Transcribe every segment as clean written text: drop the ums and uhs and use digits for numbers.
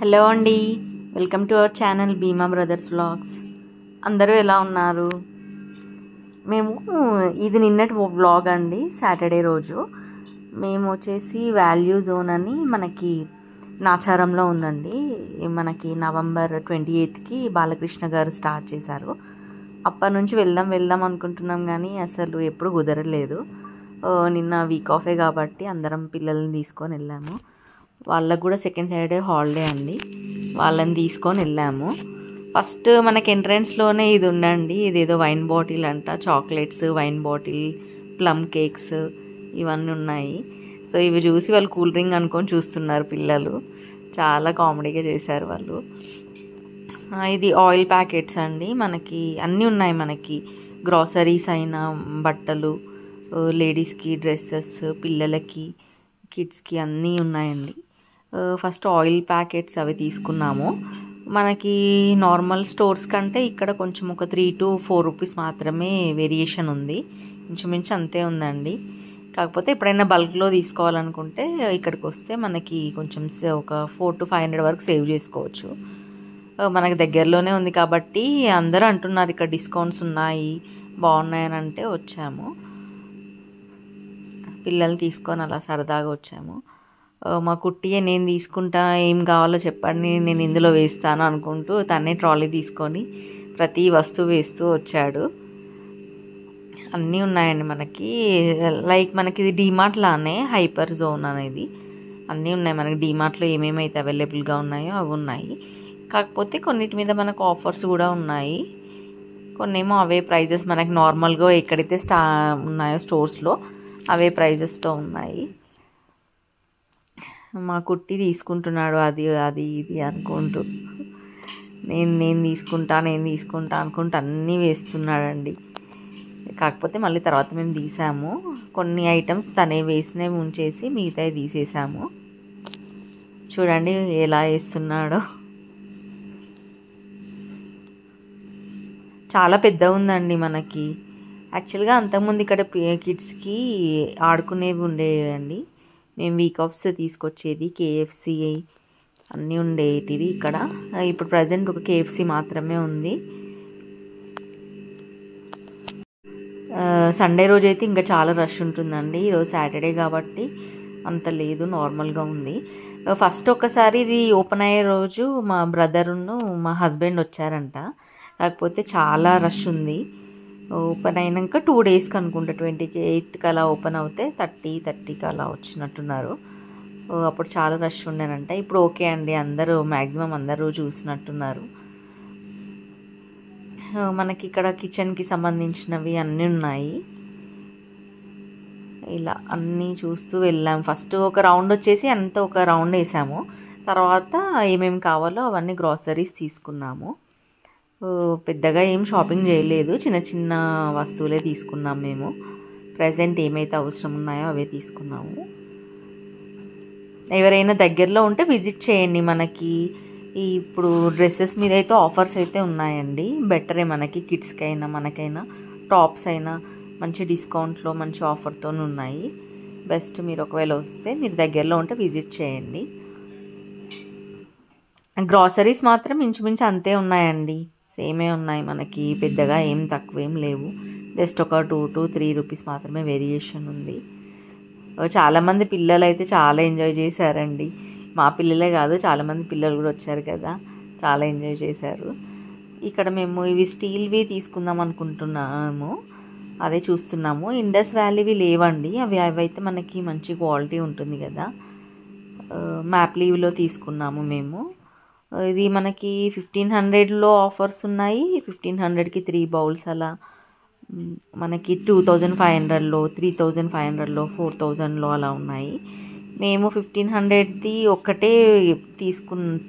Hello అండి, welcome to our channel Bhima brothers vlogs. అందరూ ఎలా ఉన్నారు? మేము ఇది నిన్నటి వ్లాగ్ అండి, సాటర్డే రోజు. మేము వచ్చేసి వాల్యూ జోన్ అని మనకి నాచారంలో ఉందండి. మనకి నవంబర్ 28కి బాలకృష్ణ గారు స్టార్ట్ చేశారు. అప్పటి నుంచి వెళ్దాం అనుకుంటున్నాం, కానీ అసలు ఎప్పుడు కుదరలేదు. నిన్న వీక్ ఆఫే కాబట్టి అందరం పిల్లల్ని తీసుకొని వెళ్ళాము. వాళ్ళకు కూడా సెకండ్ సాటర్డే హాలిడే అండి, వాళ్ళని తీసుకొని వెళ్ళాము. ఫస్ట్ మనకి ఎంట్రన్స్లోనే ఇది ఉండండి, ఇదేదో వైన్ బాటిల్ అంట, chocolates, wine bottle, plum cakes ఇవన్నీ ఉన్నాయి. సో ఇవి చూసి వాళ్ళు కూల్ డ్రింక్ అనుకొని చూస్తున్నారు పిల్లలు. చాలా కామెడీగా చేశారు వాళ్ళు. ఇది ఆయిల్ ప్యాకెట్స్ అండి, మనకి అన్నీ ఉన్నాయి. మనకి గ్రాసరీస్ అయినా, బట్టలు, లేడీస్కి డ్రెస్సెస్, పిల్లలకి, కిడ్స్కి అన్నీ ఉన్నాయండి. ఫస్ట్ ఆయిల్ ప్యాకెట్స్ అవి తీసుకున్నాము. మనకి నార్మల్ స్టోర్స్ కంటే ఇక్కడ కొంచెం ఒక 3 to 4 రూపీస్ మాత్రమే వేరియేషన్ ఉంది, ఇంచుమించు అంతే ఉందండి. కాకపోతే ఎప్పుడైనా బల్క్లో తీసుకోవాలనుకుంటే ఇక్కడికి వస్తే మనకి కొంచెం ఒక 400 to 500 వరకు సేవ్ చేసుకోవచ్చు. మనకి దగ్గరలోనే ఉంది కాబట్టి అందరూ అంటున్నారు ఇక్కడ డిస్కౌంట్స్ ఉన్నాయి, బాగున్నాయని అంటే వచ్చాము. పిల్లల్ని తీసుకొని అలా సరదాగా వచ్చాము. మా కుట్టియే నేను తీసుకుంటా, ఏం కావాలో చెప్పండి నేను ఇందులో వేస్తాను అనుకుంటూ తనే ట్రాలీ తీసుకొని ప్రతి వస్తువు వేస్తూ వచ్చాడు. అన్నీ ఉన్నాయండి మనకి, లైక్ మనకి ఇది డీమార్ట్ లానే హైపర్ జోన్ అనేది. అన్నీ ఉన్నాయి మనకి డీమార్ట్లో ఏమేమైతే అవైలబుల్గా ఉన్నాయో అవి ఉన్నాయి. కాకపోతే కొన్నిటి మీద మనకు ఆఫర్స్ కూడా ఉన్నాయి. కొన్నేమో అవే ప్రైజెస్ మనకి నార్మల్గా ఎక్కడైతే ఉన్నాయో స్టోర్స్లో అవే ప్రైజెస్తో ఉన్నాయి. మా కుట్టి తీసుకుంటున్నాడు అది ఇది అనుకుంటూ, నేను తీసుకుంటా అనుకుంటూ అన్నీ వేస్తున్నాడండి. కాకపోతే మళ్ళీ తర్వాత మేము తీసాము, కొన్ని ఐటమ్స్ తనే వేసినవి ఉంచేసి మిగతాయి తీసేసాము. చూడండి ఎలా వేస్తున్నాడో, చాలా పెద్ద ఉందండి మనకి. యాక్చువల్గా అంతకుముందు ఇక్కడ కిడ్స్కి ఆడుకునేవి ఉండేవండి, మేము వీక్ ఆఫ్స్ తీసుకొచ్చేది. కేఎఫ్సి అన్నీ ఉండేటివి ఇక్కడ. ఇప్పుడు ప్రజెంట్ ఒక కేఎఫ్సి మాత్రమే ఉంది. సండే రోజు అయితే ఇంకా చాలా రష్ ఉంటుందండి. ఈరోజు సాటర్డే కాబట్టి అంత లేదు, నార్మల్గా ఉంది. ఫస్ట్ ఒకసారి ఇది ఓపెన్ అయ్యే రోజు మా బ్రదరును మా హస్బెండ్ వచ్చారంట, కాకపోతే చాలా రష్ ఉంది. ఓపెన్ అయినాక 2 డేస్కి అనుకుంటా, 28కి అలా ఓపెన్ అవుతే 30కి అలా వచ్చినట్టున్నారు. అప్పుడు చాలా రష్ ఉండేనంట. ఇప్పుడు ఓకే అండి, అందరూ మ్యాక్సిమం అందరూ చూసినట్టున్నారు. మనకి ఇక్కడ కిచెన్కి సంబంధించినవి అన్నీ ఉన్నాయి. ఇలా అన్నీ చూస్తూ వెళ్ళాం. ఫస్ట్ ఒక రౌండ్ వచ్చేసి అంత ఒక రౌండ్ వేసాము, తర్వాత ఏమేమి కావాలో అవన్నీ గ్రాసరీస్ తీసుకున్నాము. పెద్దగా ఏం షాపింగ్ చేయలేదు, చిన్న చిన్న వస్తువులే తీసుకున్నాం మేము. ప్రజెంట్ ఏమైతే అవసరం ఉన్నాయో అవే తీసుకున్నాము. ఎవరైనా దగ్గరలో ఉంటే విజిట్ చేయండి. మనకి ఇప్పుడు డ్రెస్సెస్ మీద అయితే ఆఫర్స్ అయితే ఉన్నాయండి, బెటరే. మనకి కిడ్స్కి అయినా మనకైనా టాప్స్ అయినా మంచి డిస్కౌంట్లో మంచి ఆఫర్తో ఉన్నాయి. బెస్ట్. మీరు ఒకవేళ వస్తే మీరు దగ్గరలో ఉంటే విజిట్ చేయండి. గ్రాసరీస్ మాత్రం ఇంచుమించు అంతే ఉన్నాయండి, సేమే ఉన్నాయి మనకి, పెద్దగా ఏం తక్కువ ఏం లేవు. జస్ట్ ఒక 2 to 3 రూపీస్ మాత్రమే వేరియేషన్ ఉంది. చాలామంది పిల్లలు అయితే చాలా ఎంజాయ్ చేశారండి. మా పిల్లలే కాదు, చాలామంది పిల్లలు కూడా వచ్చారు కదా, చాలా ఎంజాయ్ చేశారు. ఇక్కడ మేము ఇవి స్టీల్వి తీసుకుందాం అనుకుంటున్నాము, అదే చూస్తున్నాము. ఇండస్ వ్యాలీవి లేవండి, అవైతే మనకి మంచి క్వాలిటీ ఉంటుంది కదా. మ్యాప్లీవ్లో తీసుకున్నాము మేము. ఇది మనకి 1500లో ఆఫర్స్ ఉన్నాయి, 1500కి 3 బౌల్స్ అలా. మనకి 2500లో, 3500లో, 4000లో అలా ఉన్నాయి. మేము 1500ది ఒక్కటే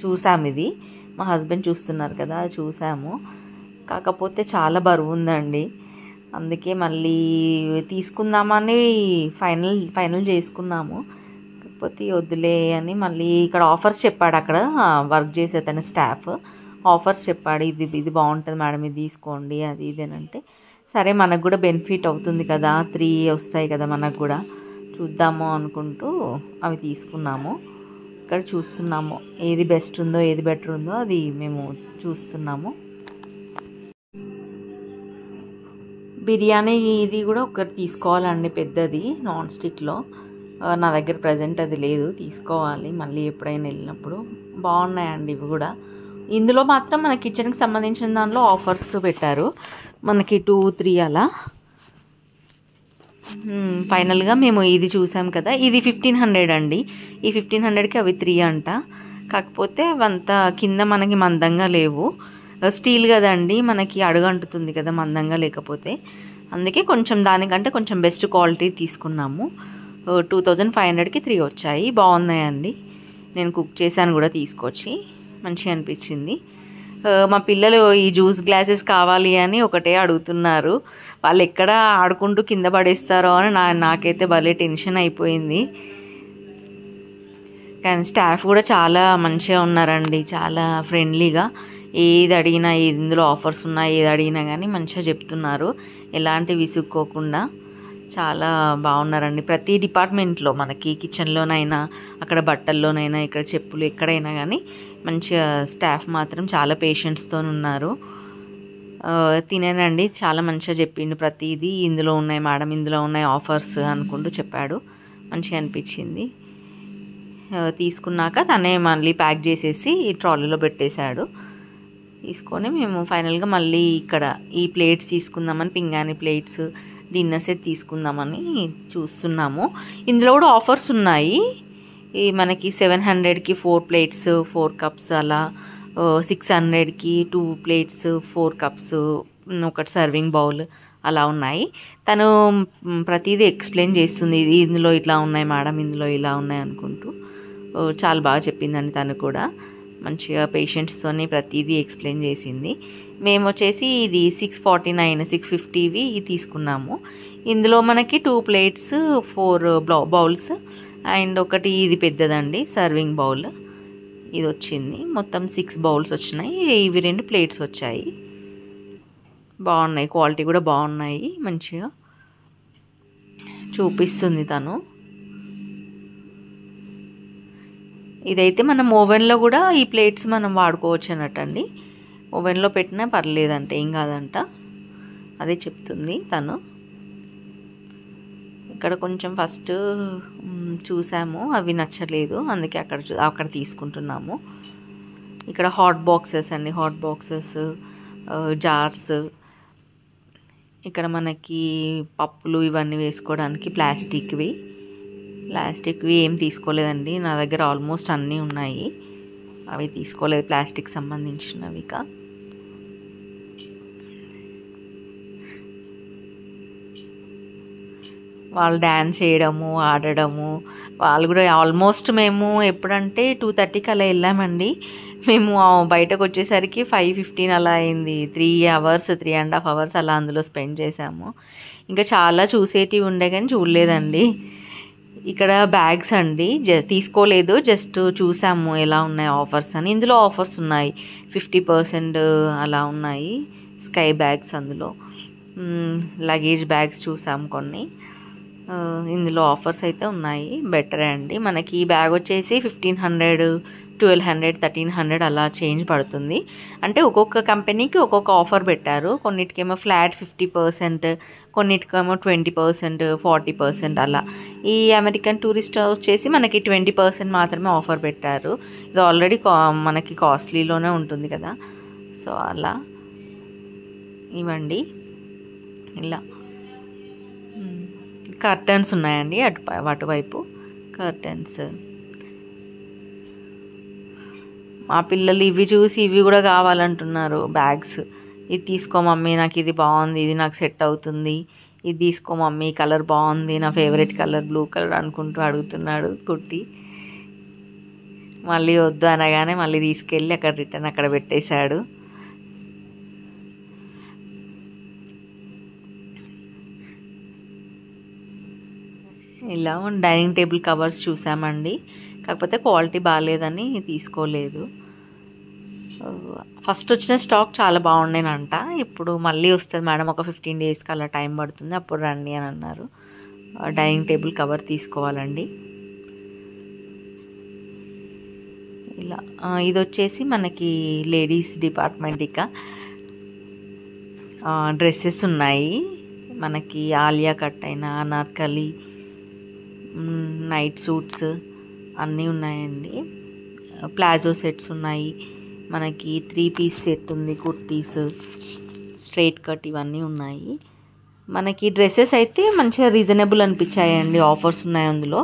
చూసాము. ఇది మా హస్బెండ్ చూస్తున్నారు కదా, చూసాము. కాకపోతే చాలా బరువు ఉందండి, అందుకే మళ్ళీ తీసుకుందామని ఫైనల్ చేసుకున్నాము. కాకపోతే వద్దులే అని మళ్ళీ ఇక్కడ ఆఫర్స్ చెప్పాడు, అక్కడ వర్క్ చేసే తన స్టాఫ్ ఆఫర్స్ చెప్పాడు. ఇది బాగుంటుంది మేడం, ఇది తీసుకోండి, అది ఇదేనంటే సరే మనకు కూడా బెనిఫిట్ అవుతుంది కదా, 3 వస్తాయి కదా మనకు కూడా, చూద్దాము అనుకుంటూ అవి తీసుకున్నాము. ఇక్కడ చూస్తున్నాము ఏది బెస్ట్ ఉందో ఏది బెటర్ ఉందో అది మేము చూస్తున్నాము. బిర్యానీ ఇది కూడా ఒకటి తీసుకోవాలండి, పెద్దది నాన్ స్టిక్లో. నా దగ్గర ప్రజెంట్ అది లేదు, తీసుకోవాలి మళ్ళీ ఎప్పుడైనా వెళ్ళినప్పుడు. బాగున్నాయండి ఇవి కూడా. ఇందులో మాత్రం మన కిచెన్కి సంబంధించిన దాంట్లో ఆఫర్స్ పెట్టారు మనకి 2-3 అలా. ఫైనల్గా మేము ఇది చూసాం కదా, ఇది 1500 అండి. ఈ 1500కి అవి 3 అంట. కాకపోతే అవంతా కింద మనకి మందంగా లేవు, స్టీల్ కదండి, మనకి అడుగంటుతుంది కదా మందంగా లేకపోతే. అందుకే కొంచెం దానికంటే కొంచెం బెస్ట్ క్వాలిటీ తీసుకున్నాము. 2500కి 3 వచ్చాయి. బాగున్నాయండి, నేను కుక్ చేశాను కూడా తీసుకొచ్చి, మంచిగా అనిపించింది. మా పిల్లలు ఈ జ్యూస్ గ్లాసెస్ కావాలి అని ఒకటే అడుగుతున్నారు. వాళ్ళు ఎక్కడ ఆడుకుంటూ కింద పడేస్తారో అని నాకైతే భలే టెన్షన్ అయిపోయింది. కానీ స్టాఫ్ కూడా చాలా మంచిగా ఉన్నారండి, చాలా ఫ్రెండ్లీగా. ఏది అడిగినా, ఇందులో ఆఫర్స్ ఉన్నా ఏది అడిగినా కానీ మంచిగా చెప్తున్నారు, ఎలాంటి విసుక్కోకుండా. చాలా బాగున్నారండి. ప్రతి డిపార్ట్మెంట్లో మనకి కిచెన్లోనైనా, అక్కడ బట్టల్లోనైనా, ఇక్కడ చెప్పులు, ఎక్కడైనా కానీ మంచిగా స్టాఫ్ మాత్రం చాలా పేషెంట్స్తో ఉన్నారు. తినేనండి, చాలా మంచిగా చెప్పిండు ప్రతిదీ. ఇందులో ఉన్నాయి మేడం, ఇందులో ఉన్నాయి ఆఫర్స్ అనుకుంటూ చెప్పాడు. మంచిగా అనిపించింది. తీసుకున్నాక తనే మళ్ళీ ప్యాక్ చేసేసి ట్రాలీలో పెట్టేశాడు. తీసుకొని మేము ఫైనల్గా మళ్ళీ ఇక్కడ ఈ ప్లేట్స్ తీసుకుందామని, పింగాణి ప్లేట్స్, డిన్నర్ సెట్ తీసుకుందామని చూస్తున్నాము. ఇందులో కూడా ఆఫర్స్ ఉన్నాయి. ఈ మనకి 700కి 4 ప్లేట్స్ 4 కప్స్ అలా, 600కి 2 ప్లేట్స్ 4 కప్స్, ఒకటి సర్వింగ్ బౌల్ అలా ఉన్నాయి. తను ప్రతిదీ ఎక్స్ప్లెయిన్ చేస్తుంది, ఇది ఇందులో ఇట్లా ఉన్నాయి మేడం, ఇందులో ఇలా ఉన్నాయి అనుకుంటూ. చాలా బాగా చెప్పిందండి తను కూడా, మంచిగా పేషెంట్స్తోని ప్రతిదీ ఎక్స్ప్లెయిన్ చేసింది. మేము వచ్చేసి ఇది 649 650వి తీసుకున్నాము. ఇందులో మనకి 2 ప్లేట్స్ 4 బౌల్స్ అండ్ ఒకటి ఇది పెద్దదండి సర్వింగ్ బౌల్, ఇది వచ్చింది. మొత్తం 6 బౌల్స్ వచ్చినాయి. ఇవి 2 ప్లేట్స్ వచ్చాయి. బాగున్నాయి, క్వాలిటీ కూడా బాగున్నాయి, మంచిగా చూపిస్తుంది తను. ఇదైతే మనం ఓవెన్లో కూడా ఈ ప్లేట్స్ మనం వాడుకోవచ్చు అన్నట్టండి. ఓవెన్లో పెట్టినా పర్లేదంట, ఏం కాదంట, అదే చెప్తుంది తను. ఇక్కడ కొంచెం ఫస్ట్ చూసాము, అవి నచ్చలేదు, అందుకే అక్కడ తీసుకుంటున్నాము. ఇక్కడ హాట్ బాక్సెస్ అండి, హాట్ బాక్సెస్, జార్స్. ఇక్కడ మనకి పప్పులు ఇవన్నీ వేసుకోవడానికి ప్లాస్టిక్వి ఏం తీసుకోలేదండి. నా దగ్గర ఆల్మోస్ట్ అన్నీ ఉన్నాయి, అవి తీసుకోలేదు ప్లాస్టిక్ సంబంధించినవి. వాళ్ళు డ్యాన్స్ చేయడము, ఆడడము, వాళ్ళు కూడా ఆల్మోస్ట్ మేము ఎప్పుడంటే 2:30కి అలా వెళ్ళామండి. మేము బయటకు వచ్చేసరికి 5:15 అలా అయింది. 3.5 అవర్స్ అలా అందులో స్పెండ్ చేసాము. ఇంకా చాలా చూసేటివి ఉండే కానీ చూడలేదండి. ఇక్కడ బ్యాగ్స్ అండి, తీసుకోలేదు, జస్ట్ చూసాము ఎలా ఉన్నాయి ఆఫర్స్ అని. ఇందులో ఆఫర్స్ ఉన్నాయి, 50% అలా ఉన్నాయి. స్కై బ్యాగ్స్, అందులో లగేజ్ బ్యాగ్స్ చూసాము కొన్ని. ఇందులో ఆఫర్స్ అయితే ఉన్నాయి, బెటరే అండి. మనకి ఈ బ్యాగ్ వచ్చేసి 1500, 1200, 1300 అలా చేంజ్ పడుతుంది. అంటే ఒక్కొక్క కంపెనీకి ఒక్కొక్క ఆఫర్ పెట్టారు. కొన్నిటికేమో ఫ్లాట్ 50%, కొన్నిటికేమో 20%, 40% అలా. ఈ అమెరికన్ టూరిస్ట్ వచ్చేసి మనకి 20% మాత్రమే ఆఫర్ పెట్టారు. ఇది ఆల్రెడీ మనకి కాస్ట్లీలోనే ఉంటుంది కదా, సో అలా ఇవ్వండి. ఇలా కర్టన్స్ ఉన్నాయండి, అటువైపు కర్టన్స్. మా పిల్లలు ఇవి చూసి ఇవి కూడా కావాలంటున్నారు, బ్యాగ్స్. ఇది తీసుకో మమ్మీ, నాకు ఇది బాగుంది, ఇది నాకు సెట్ అవుతుంది, ఇది తీసుకో మమ్మీ, కలర్ బాగుంది, నా ఫేవరెట్ కలర్ బ్లూ కలర్ అనుకుంటూ అడుగుతున్నాడు కుట్టి. మళ్ళీ వద్దు అనగానే మళ్ళీ తీసుకెళ్ళి అక్కడ రిటర్న్ అక్కడ పెట్టేశాడు. ఇలా డైనింగ్ టేబుల్ కవర్స్ చూసామండి, కాకపోతే క్వాలిటీ బాగాలేదని తీసుకోలేదు. ఫస్ట్ వచ్చిన స్టాక్ చాలా బాగుండేనంట, ఇప్పుడు మళ్ళీ వస్తుంది మేడం, ఒక 15 డేస్కి అలా టైం పడుతుంది, అప్పుడు రండి అని అన్నారు. డైనింగ్ టేబుల్ కవర్ తీసుకోవాలండి. ఇలా ఇది వచ్చేసి మనకి లేడీస్ డిపార్ట్మెంట్. ఇక డ్రెస్సెస్ ఉన్నాయి మనకి, ఆలియా కట్ అయినా అనార్కలి, నైట్ సూట్స్ అన్నీ ఉన్నాయండి. ప్లాజో సెట్స్ ఉన్నాయి మనకి, 3 పీస్ సెట్ ఉంది, కుర్తీస్, స్ట్రైట్ కట్ ఇవన్నీ ఉన్నాయి మనకి. డ్రెస్సెస్ అయితే మంచిగా రీజనబుల్ అనిపించాయండి, ఆఫర్స్ ఉన్నాయి అందులో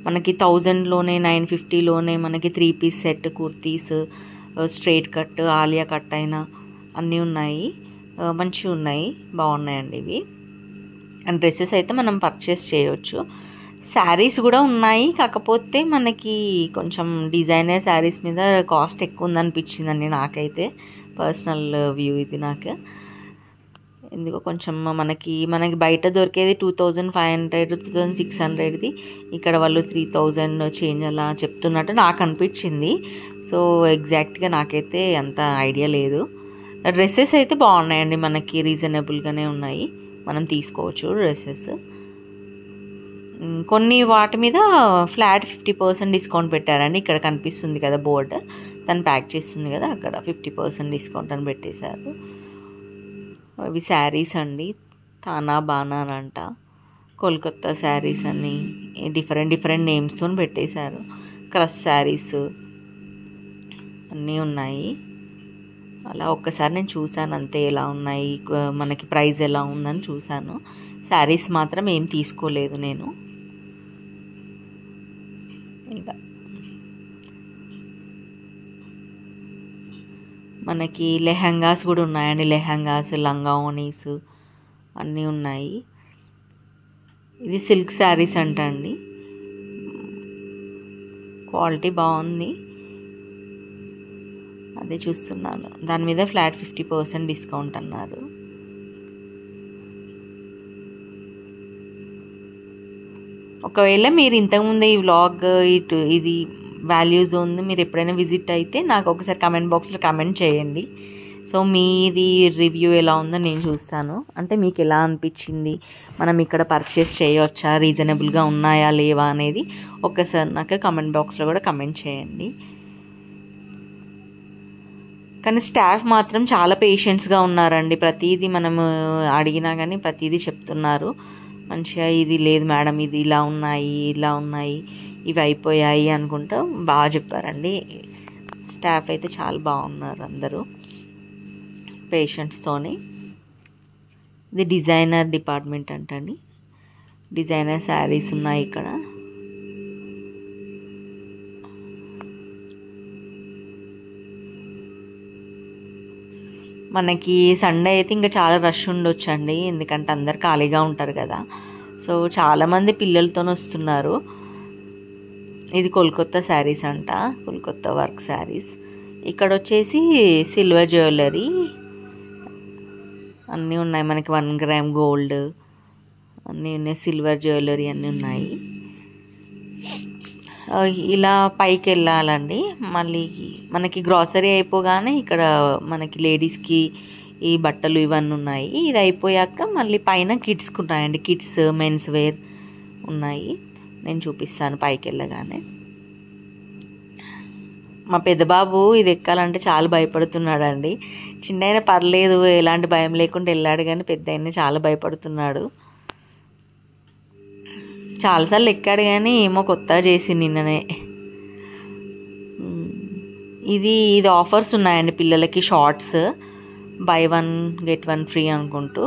మనకి. 1000లోనే 950లోనే మనకి 3 piece set, kurtis, straight cut, Alia cut అయినా అన్నీ ఉన్నాయి, మంచిగా ఉన్నాయి, బాగున్నాయండి ఇవి. అండ్ డ్రెస్సెస్ అయితే మనం పర్చేస్ చేయవచ్చు. శారీస్ కూడా ఉన్నాయి, కాకపోతే మనకి కొంచెం డిజైనర్ శారీస్ మీద కాస్ట్ ఎక్కువ ఉందనిపించిందండి నాకైతే, పర్సనల్ వ్యూ ఇది నాకు. ఎందుకో కొంచెం మనకి బయట దొరికేది 2500, 2600ది, ఇక్కడ వాళ్ళు 3000 చేంజ్ అలా చెప్తున్నట్టు నాకు అనిపించింది. సో ఎగ్జాక్ట్గా నాకైతే అంత ఐడియా లేదు. డ్రెస్సెస్ అయితే బాగున్నాయండి మనకి, రీజనబుల్గానే ఉన్నాయి, మనం తీసుకోవచ్చు డ్రెస్సెస్. కొన్ని వాటి మీద ఫ్లాట్ 50% డిస్కౌంట్ పెట్టారండి. ఇక్కడ కనిపిస్తుంది కదా బోర్డు, తను ప్యాక్ చేస్తుంది కదా, అక్కడ 50% డిస్కౌంట్ అని పెట్టేశారు. అవి శారీస్ అండి, తానా బానా అని అంట, కోల్కత్తా శారీస్ అని డిఫరెంట్ నేమ్స్తో పెట్టేశారు. క్రష్ శారీస్ అన్నీ ఉన్నాయి. అలా ఒక్కసారి నేను చూశాను అంతే, ఎలా ఉన్నాయి మనకి, ప్రైస్ ఎలా ఉందని చూశాను. శారీస్ మాత్రం ఏం తీసుకోలేదు నేను. ఇంకా మనకి లెహంగాస్ కూడా ఉన్నాయండి, లెహంగాస్, లంగా ఓనీస్ అన్నీ ఉన్నాయి. ఇది సిల్క్ శారీస్ అంట అండి, క్వాలిటీ బాగుంది, అదే చూస్తున్నాను. దాని మీద ఫ్లాట్ 50% డిస్కౌంట్ అన్నారు. ఒకవేళ మీరు ఇంతకుముందే ఈ వ్లాగ్ ఇది వాల్యూ జోన్ మీరు ఎప్పుడైనా విజిట్ అయితే నాకు ఒకసారి కమెంట్ బాక్స్లో కమెంట్ చేయండి. సో మీది రివ్యూ ఎలా ఉందో నేను చూస్తాను, అంటే మీకు ఎలా అనిపించింది, మనం ఇక్కడ పర్చేస్ చేయవచ్చా, రీజనబుల్గా ఉన్నాయా లేవా అనేది ఒకసారి నాకు కమెంట్ బాక్స్లో కూడా కమెంట్ చేయండి. కానీ స్టాఫ్ మాత్రం చాలా పేషెంట్స్గా ఉన్నారండి, ప్రతిదీ మనము అడిగినా కానీ ప్రతిదీ చెప్తున్నారు మంచిగా. ఇది లేదు మేడం, ఇది ఇలా ఉన్నాయి, ఇవి అయిపోయాయి అనుకుంటా బాగా చెప్పారండి. స్టాఫ్ అయితే చాలా బాగున్నారు అందరూ పేషెంట్స్తోని. ఇది డిజైనర్ డిపార్ట్మెంట్ అంటండి, డిజైనర్ శారీస్ ఉన్నాయి ఇక్కడ. మనకి సండే అయితే ఇంకా చాలా రష్ ఉండొచ్చండి, ఎందుకంటే అందరు ఖాళీగా ఉంటారు కదా. సో చాలామంది పిల్లలతో వస్తున్నారు. ఇది కోల్కత్తా శారీస్ అంట, కోల్కత్తా వర్క్ శారీస్. ఇక్కడ వచ్చేసి సిల్వర్ జ్యువెలరీ అన్నీ ఉన్నాయి మనకి, 1 గ్రామ్ గోల్డ్ అన్నీ ఉన్నాయి, సిల్వర్ జ్యువెలరీ అన్నీ ఉన్నాయి. ఇలా పైకి వెళ్ళాలండి. మళ్ళీ మనకి గ్రాసరీ అయిపోగానే ఇక్కడ మనకి లేడీస్కి ఈ బట్టలు ఇవన్నీ ఉన్నాయి. ఇది అయిపోయాక మళ్ళీ పైన కిడ్స్కి ఉన్నాయండి, కిడ్స్ మెన్స్ వేర్ ఉన్నాయి, నేను చూపిస్తాను పైకి వెళ్ళగానే. మా పెద్ద బాబు ఇది ఎక్కాలంటే చాలా భయపడుతున్నాడండి. చిన్నైనా పర్లేదు, ఎలాంటి భయం లేకుండా వెళ్ళాడు, కానీ పెద్ద అయినా చాలా భయపడుతున్నాడు. చాలాసార్లు ఎక్కాడు కానీ ఏమో కొత్తగా చేసి నిన్ననే. ఇది ఆఫర్స్ ఉన్నాయండి పిల్లలకి, షార్ట్స్ బై 1 get 1 ఫ్రీ అనుకుంటూ.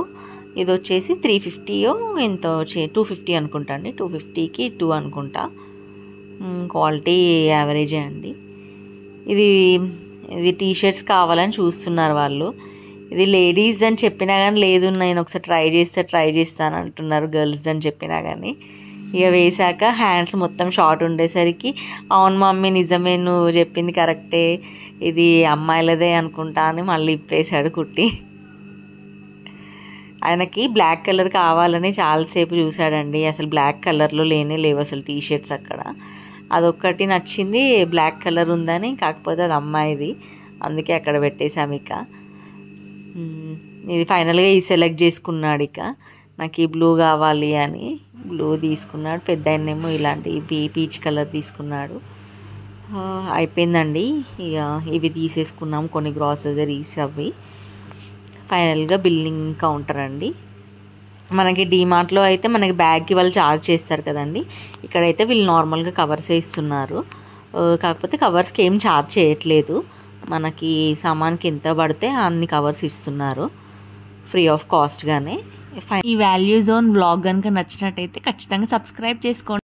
ఇది వచ్చేసి 350 ఎంతో 250 అనుకుంటా అండి, 250కి 2 అనుకుంటా. క్వాలిటీ యావరేజే అండి. ఇది టీషర్ట్స్ కావాలని చూస్తున్నారు వాళ్ళు. ఇది లేడీస్ అని చెప్పినా కానీ లేదు, నేను ఒకసారి ట్రై చేస్తాను అంటున్నారు. గర్ల్స్ అని చెప్పినా కానీ ఇక వేసాక హ్యాండ్స్ మొత్తం షార్ట్ ఉండేసరికి, అవును మమ్మీ నిజమే, నువ్వు చెప్పింది కరెక్టే, ఇది అమ్మాయిలదే అనుకుంటా అని మళ్ళీ ఇప్పేశాడు కుట్టి. ఆయనకి బ్లాక్ కలర్ కావాలని చాలాసేపు చూశాడండి, అసలు బ్లాక్ కలర్లో లేవు అసలు టీషర్ట్స్ అక్కడ. అదొక్కటి నచ్చింది, బ్లాక్ కలర్ ఉందని, కాకపోతే అది అమ్మాయిది, అందుకే అక్కడ పెట్టేశాము. ఇక ఇది ఫైనల్గా ఈ సెలెక్ట్ చేసుకున్నాడు. ఇక నాకు ఈ బ్లూ కావాలి అని బ్లూ తీసుకున్నాడు, పెద్ద ఆయనేమో ఇలాంటి పీచ్ కలర్ తీసుకున్నాడు. అయిపోయిందండి. ఇక ఇవి తీసేసుకున్నాం, కొన్ని గ్రాసరీస్ అవి. ఫైనల్గా బిల్లింగ్ కౌంటర్ అండి. మనకి డీమార్ట్లో అయితే మనకి బ్యాగ్కి వాళ్ళు ఛార్జ్ చేస్తారు కదండి, ఇక్కడైతే వీళ్ళు నార్మల్గా కవర్సే ఇస్తున్నారు. కాకపోతే కవర్స్కి ఏం ఛార్జ్ చేయట్లేదు, మనకి సామాన్కి ఎంత పడితే అన్ని కవర్స్ ఇస్తున్నారు ఫ్రీ ఆఫ్ కాస్ట్గానే. ఈ వాల్యూ జోన్ వ్లాగ్ కనుక నచ్చినట్టయితే ఖచ్చితంగా సబ్స్క్రైబ్ చేసుకోండి.